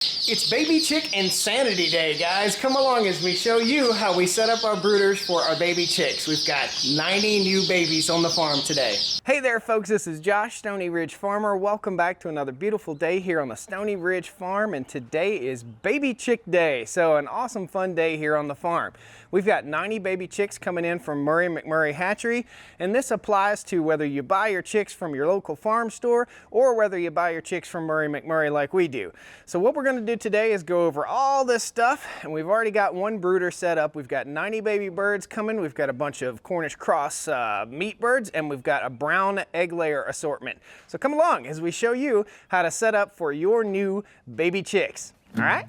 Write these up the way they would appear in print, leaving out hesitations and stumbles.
It's Baby Chick Insanity Day, guys. Come along as we show you how we set up our brooders for our baby chicks. We've got 90 new babies on the farm today. Hey there, folks. This is Josh, Stoney Ridge Farmer. Welcome back to another beautiful day here on the Stoney Ridge Farm, and today is Baby Chick Day. So an awesome, fun day here on the farm. We've got 90 baby chicks coming in from Murray McMurray Hatchery, and this applies to whether you buy your chicks from your local farm store or whether you buy your chicks from Murray McMurray like we do. So what we're going to do today is go over all this stuff, and we've already got one brooder set up. We've got 90 baby birds coming. We've got a bunch of Cornish cross meat birds, and we've got a brown egg layer assortment. So come along as we show you how to set up for your new baby chicks. All right?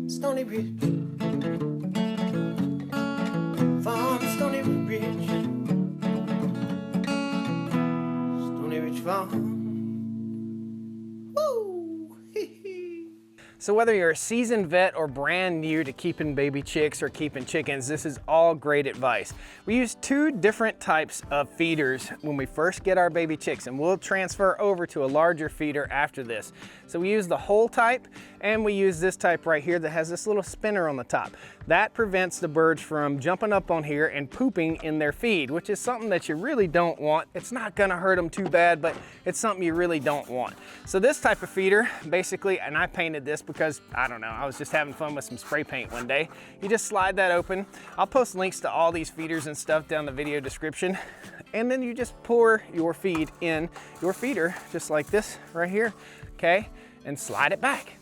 Stoney Ridge Farm, Stoney Ridge, Stoney Ridge Farm. Woo! So whether you're a seasoned vet or brand new to keeping baby chicks or keeping chickens, this is all great advice. We use two different types of feeders when we first get our baby chicks, and we'll transfer over to a larger feeder after this. So we use the whole type, and we use this type right here that has this little spinner on the top. That prevents the birds from jumping up on here and pooping in their feed, which is something that you really don't want. It's not gonna hurt them too bad, but it's something you really don't want. So this type of feeder, basically, and I painted this because, I don't know, I was just having fun with some spray paint one day. You just slide that open. I'll post links to all these feeders and stuff down the video description. And then you just pour your feed in your feeder, just like this right here, okay? And slide it back.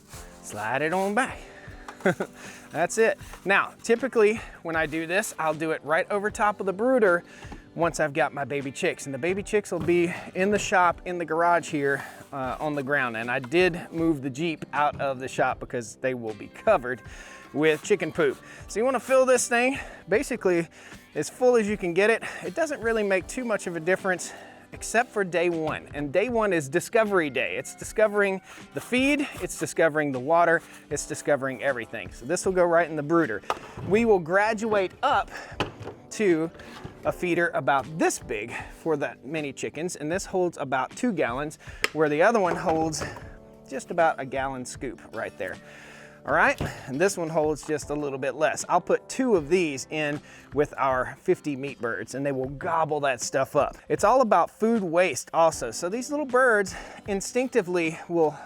Slide it on back. That's it. Now, typically when I do this, I'll do it right over top of the brooder once I've got my baby chicks. And the baby chicks will be in the shop, in the garage here on the ground. And I did move the Jeep out of the shop because they will be covered with chicken poop. So you want to fill this thing basically as full as you can get it. It doesn't really make too much of a difference except for day one. And day one is discovery day. It's discovering the feed, it's discovering the water, it's discovering everything. So this will go right in the brooder. We will graduate up to a feeder about this big for the mini chickens, and this holds about 2 gallons, where the other one holds just about a gallon scoop right there. All right, and this one holds just a little bit less. I'll put 2 of these in with our 50 meat birds, and they will gobble that stuff up. It's all about food waste also. So these little birds instinctively will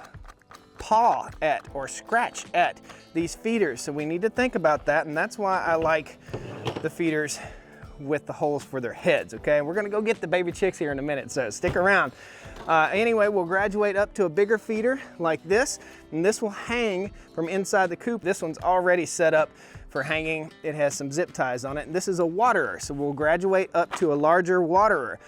paw at or scratch at these feeders. So we need to think about that, and that's why I like the feeders with the holes for their heads, okay? We're gonna go get the baby chicks here in a minute, so stick around. Anyway, we'll graduate up to a bigger feeder like this, and this will hang from inside the coop. This one's already set up for hanging. It has some zip ties on it, and this is a waterer, so we'll graduate up to a larger waterer.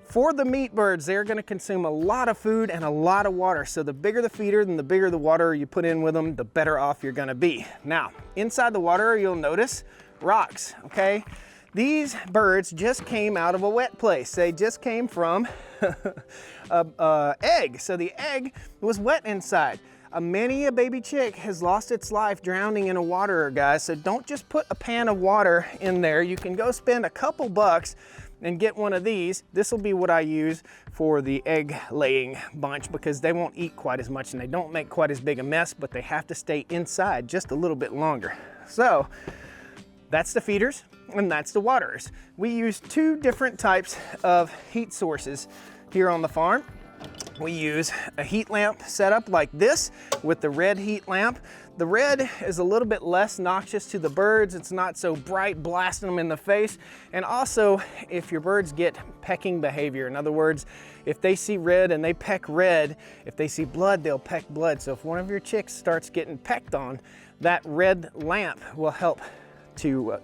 For the meat birds, they're gonna consume a lot of food and a lot of water, so the bigger the feeder and the bigger the water you put in with them, the better off you're gonna be. Now, inside the waterer, you'll notice rocks, okay? These birds just came out of a wet place. They just came from an egg. So the egg was wet inside. Many a baby chick has lost its life drowning in a waterer, guys. So don't just put a pan of water in there. You can go spend a couple bucks and get one of these. This will be what I use for the egg laying bunch because they won't eat quite as much and they don't make quite as big a mess, but they have to stay inside just a little bit longer. So that's the feeders and that's the waterers. We use 2 different types of heat sources here on the farm. We use a heat lamp setup like this with the red heat lamp. The red is a little bit less noxious to the birds. It's not so bright, blasting them in the face. And also, if your birds get pecking behavior, in other words, if they see red and they peck red, if they see blood, they'll peck blood. So if one of your chicks starts getting pecked on, that red lamp will help to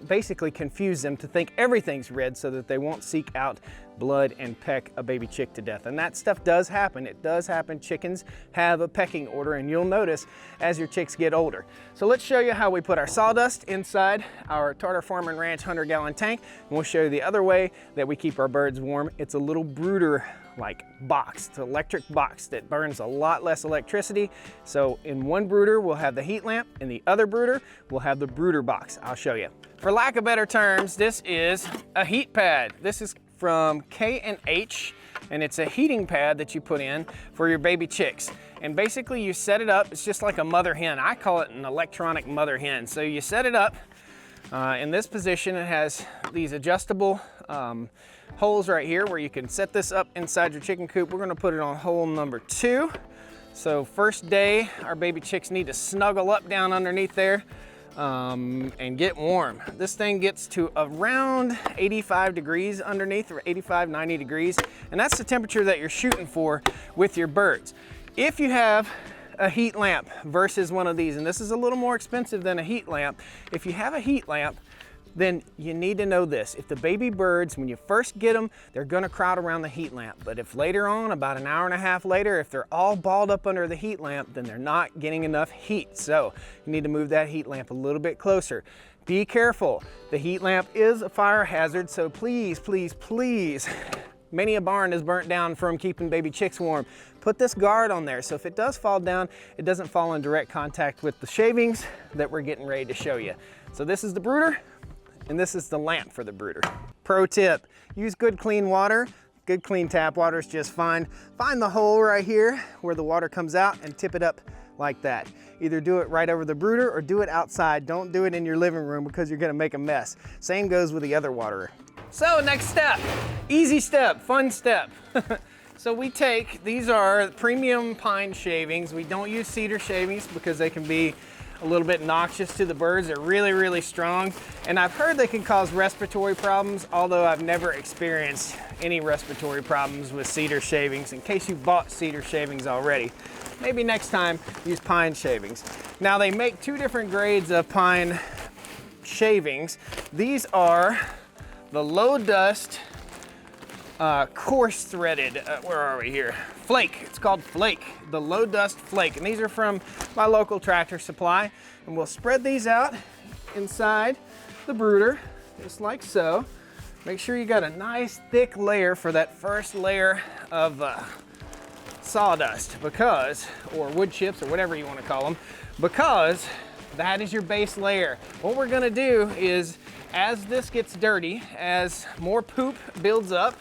basically confuse them to think everything's red so that they won't seek out blood and peck a baby chick to death. And that stuff does happen. It does happen. Chickens have a pecking order, and you'll notice as your chicks get older. So let's show you how we put our sawdust inside our Tartar Farm and Ranch 100-gallon tank, and we'll show you the other way that we keep our birds warm. It's a little brooder like box. It's an electric box that burns a lot less electricity. So in one brooder, we'll have the heat lamp. In the other brooder, we'll have the brooder box. I'll show you. For lack of better terms, this is a heat pad. This is from K&H, and it's a heating pad that you put in for your baby chicks. And basically you set it up, it's just like a mother hen. I call it an electronic mother hen. So you set it up in this position. It has these adjustable holes right here where you can set this up inside your chicken coop. We're gonna put it on hole number 2. So first day, our baby chicks need to snuggle up down underneath there and get warm. This thing gets to around 85 degrees underneath, or 85, 90 degrees. And that's the temperature that you're shooting for with your birds. If you have a heat lamp versus one of these, and this is a little more expensive than a heat lamp, if you have a heat lamp, then you need to know this. If the baby birds, when you first get them, they're gonna crowd around the heat lamp. But if later on, about an hour and a half later, if they're all balled up under the heat lamp, then they're not getting enough heat. So you need to move that heat lamp a little bit closer. Be careful. The heat lamp is a fire hazard, so please, please, please, many a barn is burnt down from keeping baby chicks warm. Put this guard on there, so if it does fall down, it doesn't fall in direct contact with the shavings that we're getting ready to show you. So this is the brooder, and this is the lamp for the brooder. Pro tip, use good clean water. Good clean tap water is just fine. Find the hole right here where the water comes out and tip it up like that. Either do it right over the brooder or do it outside. Don't do it in your living room because you're gonna make a mess. Same goes with the other waterer. So next step, easy step, fun step. So we take, these are premium pine shavings. We don't use cedar shavings because they can be a little bit noxious to the birds. They're really, really strong. And I've heard they can cause respiratory problems, although I've never experienced any respiratory problems with cedar shavings. In case you bought cedar shavings already, maybe next time use pine shavings. Now they make 2 different grades of pine shavings. These are the low dust, coarse threaded, where are we here? Flake, it's called Flake, the low dust flake. And these are from my local Tractor Supply. And we'll spread these out inside the brooder, just like so. Make sure you got a nice thick layer for that first layer of sawdust, because, or wood chips, or whatever you want to call them, because that is your base layer. What we're gonna do is, as this gets dirty, as more poop builds up,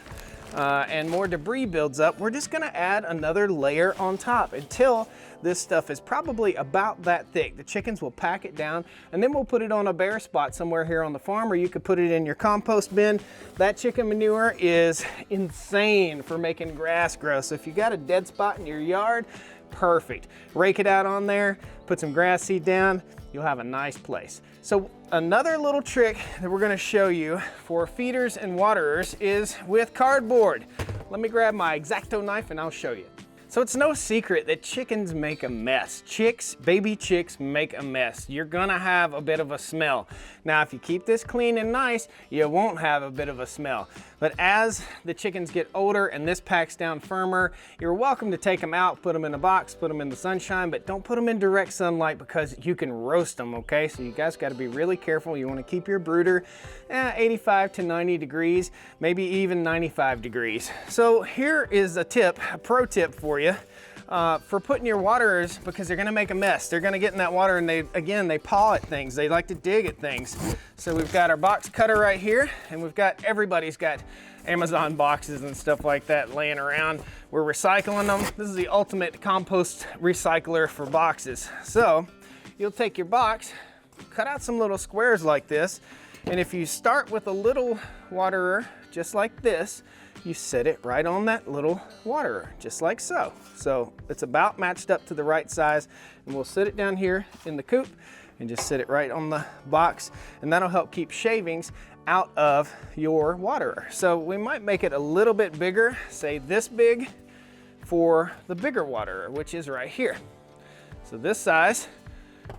and more debris builds up, we're just gonna add another layer on top until this stuff is probably about that thick. The chickens will pack it down, and then we'll put it on a bare spot somewhere here on the farm, or you could put it in your compost bin. That chicken manure is insane for making grass grow. So if you got a dead spot in your yard, perfect. Rake it out on there, put some grass seed down, you'll have a nice place. So another little trick that we're gonna show you for feeders and waterers is with cardboard. Let me grab my X-Acto knife and I'll show you. So it's no secret that chickens make a mess. Baby chicks make a mess. You're gonna have a bit of a smell. Now, if you keep this clean and nice, you won't have a bit of a smell. But as the chickens get older and this packs down firmer, you're welcome to take them out, put them in a box, put them in the sunshine, but don't put them in direct sunlight because you can roast them, okay? So you guys gotta be really careful. You wanna keep your brooder 85 to 90 degrees, maybe even 95 degrees. So here is a tip, a pro tip for you. For putting your waterers, because they're gonna make a mess. They're gonna get in that water and they paw at things. They like to dig at things. So we've got our box cutter right here, and everybody's got Amazon boxes and stuff like that laying around. We're recycling them. This is the ultimate compost recycler for boxes. So you'll take your box, cut out some little squares like this, and if you start with a little waterer, just like this, you set it right on that little waterer, just like so. So it's about matched up to the right size, and we'll sit it down here in the coop and just sit it right on the box, and that'll help keep shavings out of your waterer. So we might make it a little bit bigger, say this big, for the bigger waterer, which is right here. So this size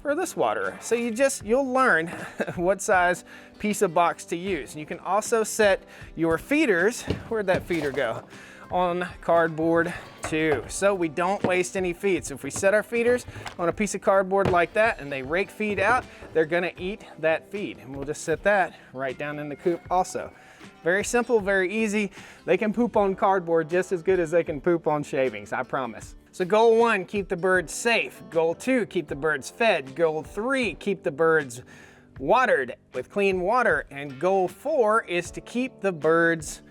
for this waterer. So you'll learn what size piece of box to use. And you can also set your feeders, where'd that feeder go? On cardboard too. So we don't waste any feed. So if we set our feeders on a piece of cardboard like that and they rake feed out, they're gonna eat that feed. And we'll just set that right down in the coop also. Very simple, very easy. They can poop on cardboard just as good as they can poop on shavings, I promise. So goal 1, keep the birds safe. Goal 2, keep the birds fed. Goal 3, keep the birds watered with clean water. And goal 4 is to keep the birds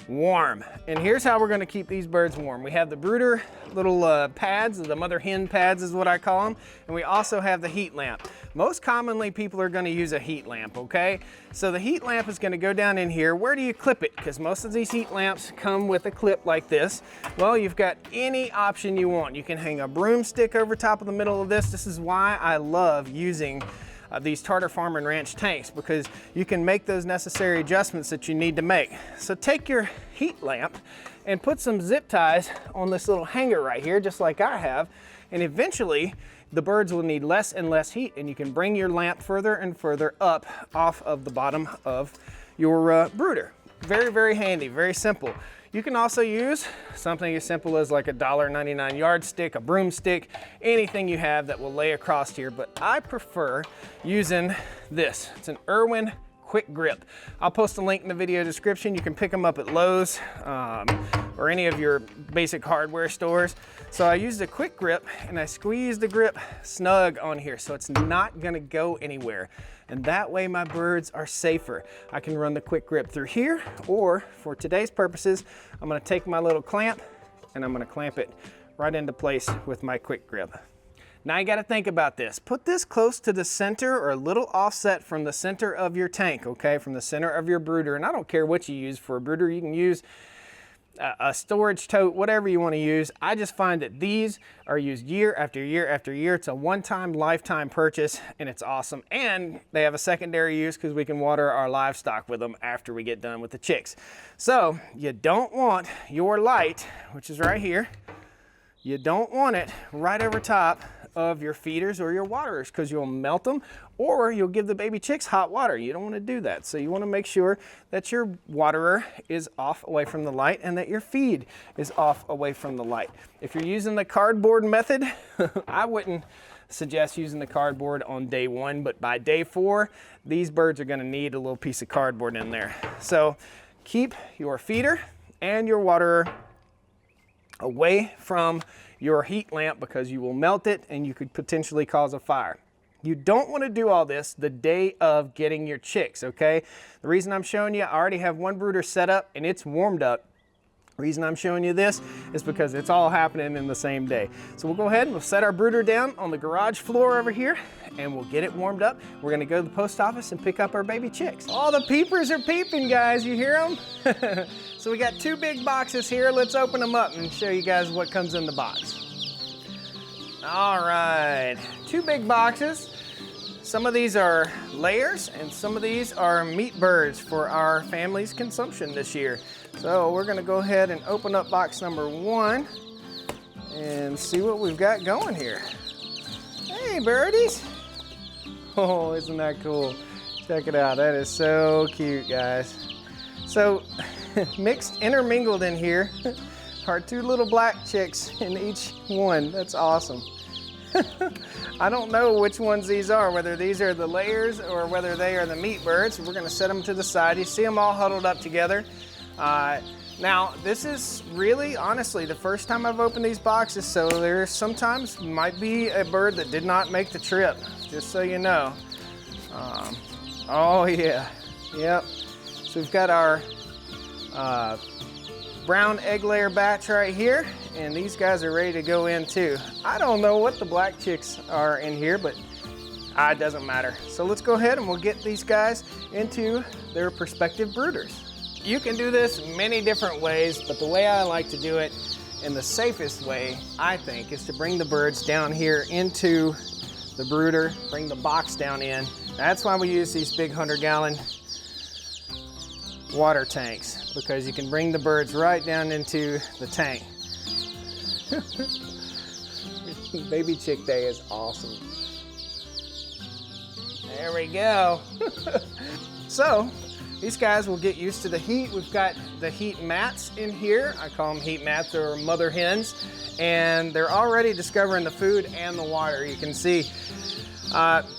warm. And here's how we're gonna keep these birds warm. We have the brooder little pads, the mother hen pads is what I call them, and we also have the heat lamp. Most commonly, people are gonna use a heat lamp, okay? So the heat lamp is gonna go down in here. Where do you clip it? Because most of these heat lamps come with a clip like this. Well, you've got any option you want. You can hang a broomstick over top of the middle of this. This is why I love using these Tartar Farm and Ranch tanks, because you can make those necessary adjustments that you need to make. So take your heat lamp and put some zip ties on this little hanger right here, just like I have, and eventually the birds will need less and less heat, and you can bring your lamp further and further up off of the bottom of your brooder. Very, very handy, very simple. You can also use something as simple as like a $1.99 yardstick, a broomstick, anything you have that will lay across here, but I prefer using this. It's an Irwin Quick Grip. I'll post a link in the video description. You can pick them up at Lowe's or any of your basic hardware stores. So I used a Quick Grip and I squeezed the grip snug on here so it's not gonna go anywhere. And that way my birds are safer. I can run the Quick Grip through here, or for today's purposes, I'm gonna take my little clamp and I'm gonna clamp it right into place with my Quick Grip. Now you gotta think about this. Put this close to the center or a little offset from the center of your tank, okay? From the center of your brooder. And I don't care what you use for a brooder. You can use a storage tote, whatever you want to use. I just find that these are used year after year after year. It's a one-time lifetime purchase and it's awesome. And they have a secondary use because we can water our livestock with them after we get done with the chicks. So you don't want your light, which is right here, you don't want it right over top of your feeders or your waterers, because you'll melt them or you'll give the baby chicks hot water. You don't want to do that. So you want to make sure that your waterer is off away from the light and that your feed is off away from the light. If you're using the cardboard method, I wouldn't suggest using the cardboard on day 1, but by day 4, these birds are going to need a little piece of cardboard in there. So keep your feeder and your waterer away from your heat lamp because you will melt it and you could potentially cause a fire. You don't want to do all this the day of getting your chicks, okay? The reason I'm showing you, I already have one brooder set up and it's warmed up. The reason I'm showing you this is because it's all happening in the same day. So we'll go ahead and we'll set our brooder down on the garage floor over here and we'll get it warmed up. We're gonna go to the post office and pick up our baby chicks. All the peepers are peeping, guys, you hear them? So we got 2 big boxes here. Let's open them up and show you guys what comes in the box. All right, 2 big boxes. Some of these are layers and some of these are meat birds for our family's consumption this year. So we're gonna go ahead and open up box number 1 and see what we've got going here. Hey, birdies. Oh, isn't that cool? Check it out, that is so cute, guys. So mixed, intermingled in here are 2 little black chicks in each one. That's awesome. I don't know which ones these are, whether these are the layers or whether they are the meat birds. We're gonna set them to the side. You see them all huddled up together. Now, this is really, honestly, the first time I've opened these boxes, so there sometimes might be a bird that did not make the trip, just so you know. Oh yeah, yep. So we've got our brown egg layer batch right here, and these guys are ready to go in too. I don't know what the black chicks are in here, but it doesn't matter. So let's go ahead and we'll get these guys into their respective brooders. You can do this many different ways, but the way I like to do it, and the safest way, I think, is to bring the birds down here into the brooder, bring the box down in. That's why we use these big 100-gallon water tanks, because you can bring the birds right down into the tank. Baby chick day is awesome. There we go. So these guys will get used to the heat. We've got the heat mats in here. I call them heat mats or mother hens, and they're already discovering the food and the water. You can see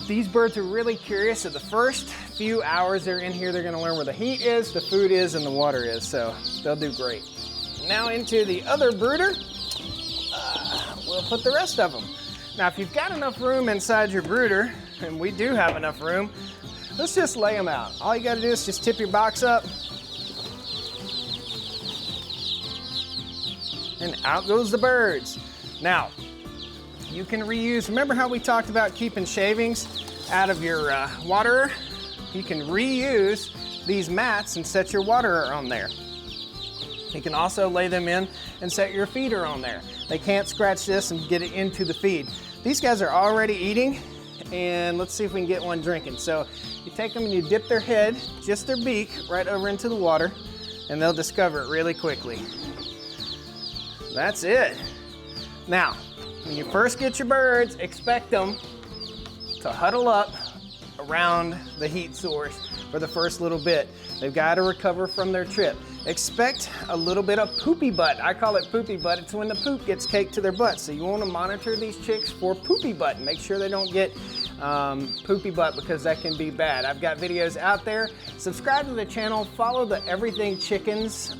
these birds are really curious. So the first few hours they're in here, they're gonna learn where the heat is, the food is, and the water is. So they'll do great. Now into the other brooder, we'll put the rest of them. Now, if you've got enough room inside your brooder, and we do have enough room, let's just lay them out. All you gotta do is just tip your box up, and out goes the birds. Now, you can reuse, remember how we talked about keeping shavings out of your waterer? You can reuse these mats and set your waterer on there. You can also lay them in and set your feeder on there. They can't scratch this and get it into the feed. These guys are already eating, and let's see if we can get one drinking. So you take them and you dip their head, just their beak, right over into the water, and they'll discover it really quickly. That's it. Now, when you first get your birds, expect them to huddle up around the heat source for the first little bit. They've got to recover from their trip. Expect a little bit of poopy butt. I call it poopy butt. It's when the poop gets caked to their butt. So you want to monitor these chicks for poopy butt. Make sure they don't get poopy butt, because that can be bad. I've got videos out there. Subscribe to the channel, follow the Everything Chickens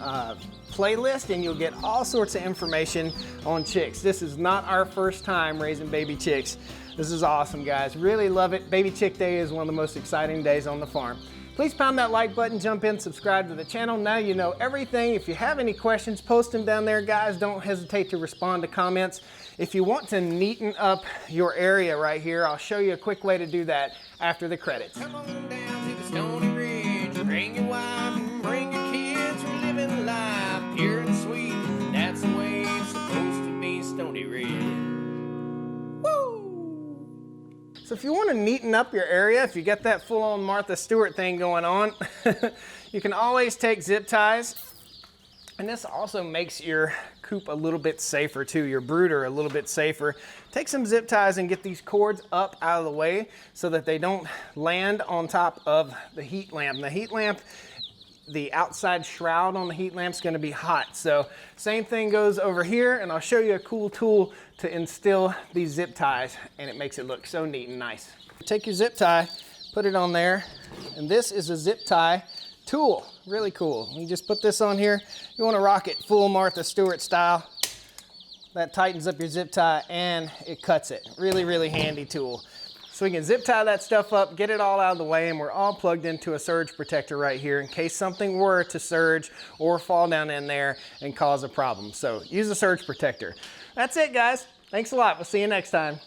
playlist, and you'll get all sorts of information on chicks. This is not our first time raising baby chicks. This is awesome, guys. Really love it. Baby Chick Day is one of the most exciting days on the farm. Please pound that like button, jump in, subscribe to the channel. Now you know everything. If you have any questions, post them down there, guys. Don't hesitate to respond to comments. If you want to neaten up your area right here, I'll show you a quick way to do that after the credits. Come on down to the Stoney Ridge, bring your wife and bring your kids. We're living life pure and sweet. That's the way it's supposed to be, Stoney Ridge. So if you want to neaten up your area, if you get that full-on Martha Stewart thing going on, you can always take zip ties. And this also makes your coop a little bit safer too, your brooder a little bit safer. Take some zip ties and get these cords up out of the way so that they don't land on top of the heat lamp. The heat lamp, the outside shroud on the heat lamp is going to be hot. So same thing goes over here, and I'll show you a cool tool to instill these zip ties, and it makes it look so neat and nice. Take your zip tie, put it on there, and this is a zip tie tool. Really cool. You just put this on here. You want to rock it full Martha Stewart style. That tightens up your zip tie and it cuts it. Really, really handy tool. So we can zip tie that stuff up, get it all out of the way, and we're all plugged into a surge protector right here in case something were to surge or fall down in there and cause a problem. So use a surge protector. That's it, guys. Thanks a lot. We'll see you next time.